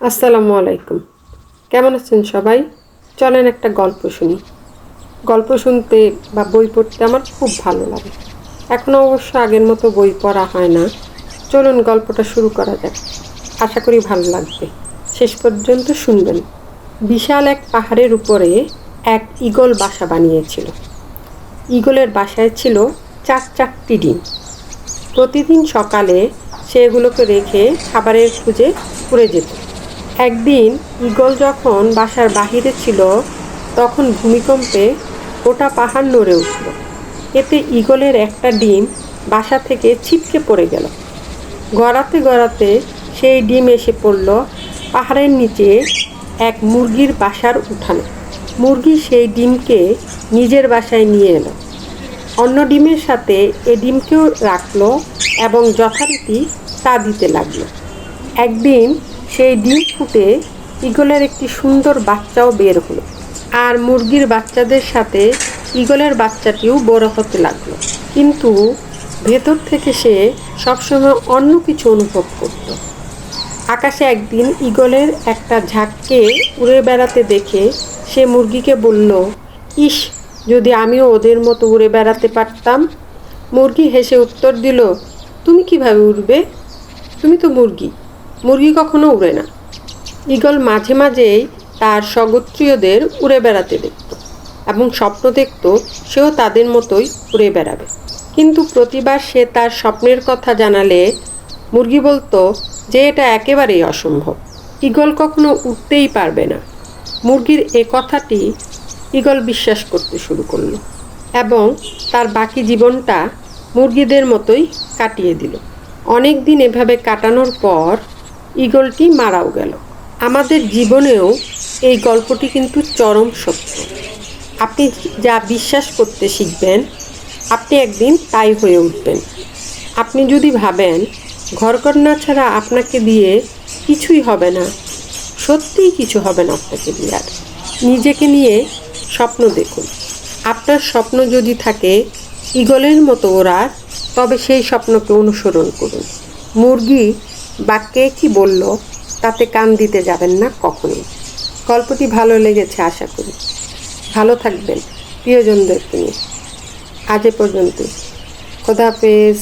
আসসালামু আলাইকুম। কেমন আছেন সবাই? চলেন একটা গল্প শুনি। গল্প শুনতে বা বই পড়তে আমার খুব ভালো লাগে। এখন অবশ্য আগের মতো বই পড়া হয় না। চলুন গল্পটা শুরু করা যাক। আশা করি ভালো লাগবে। শেষ পর্যন্ত শুনবেন। বিশাল এক পাহাড়ের উপরে এক ঈগল বাসা বানিয়েছিল। ঈগলের বাসায় ছিল ৪টি ডিম। প্রতিদিন সকালে সে এগুলোকে রেখে খাবারের খুঁজে উড়ে যেত। একদিন ঈগল যখন বাসার বাহিরে ছিল তখন ভূমিকম্পে গোটা পাহাড় নড়ে উঠল। এতে ঈগলের একটা ডিম বাসা থেকে ছিটকে পড়ে গেল। গড়াতে গড়াতে সেই ডিম এসে পড়ল পাহাড়ের নিচে এক মুরগির বাসার উঠানে। মুরগি সেই ডিমকে নিজের বাসায় নিয়ে এলো। অন্য ডিমের সাথে এ ডিমকেও রাখলো এবং যথারীতি তা দিতে লাগলো। একদিন সেই ডিম ফুটে ঈগলের একটি সুন্দর বাচ্চাও বের হলো। আর মুরগির বাচ্চাদের সাথে ঈগলের বাচ্চাটিও বড় হতে লাগলো। কিন্তু ভেতর থেকে সে সবসময় অন্য কিছু অনুভব করত। আকাশে একদিন ঈগলের একটা ঝাঁককে উড়ে বেড়াতে দেখে সে মুরগিকে বলল, ইস, যদি আমিও ওদের মতো উড়ে বেড়াতে পারতাম। মুরগি হেসে উত্তর দিল, তুমি কিভাবে উড়বে? তুমি তো মুরগি। মুরগি কখনো উড়ে না। ঈগল মাঝে মাঝেই তার স্বগোত্রীয়দের উড়ে বেড়াতে দেখত এবং স্বপ্ন দেখত সেও তাদের মতোই উড়ে বেড়াবে। কিন্তু প্রতিবার সে তার স্বপ্নের কথা জানালে মুরগি বলতো যে এটা একেবারেই অসম্ভব। ঈগল কখনো উঠতেই পারবে না। মুরগির এ কথাটি ঈগল বিশ্বাস করতে শুরু করলো এবং তার বাকি জীবনটা মুরগিদের মতোই কাটিয়ে দিল। অনেক দিন এভাবে কাটানোর পর ঈগলটি মারাও গেল। আমাদের জীবনেও এই গল্পটি কিন্তু চরম সত্য। আপনি যা বিশ্বাস করতে শিখবেন, আপনি একদিন তাই হয়ে উঠবেন। আপনি যদি ভাবেন ঘরকন্না ছাড়া আপনাকে দিয়ে কিছুই হবে না, সত্যিই কিছু হবে না আপনাকে দিয়ে। আর নিজেকে নিয়ে স্বপ্ন দেখুন। আপনার স্বপ্ন যদি থাকে ঈগলের মতো ওড়ার, তবে সেই স্বপ্নকে অনুসরণ করুন। মুরগি বাক্যে কি বলল তাতে কান দিতে যাবেন না কখনোই। গল্পটি ভালো লেগেছে আশা করি। ভালো থাকবেন প্রিয়জনদেরকে নিয়ে। আজ এ পর্যন্ত। খোদা হাফেজ।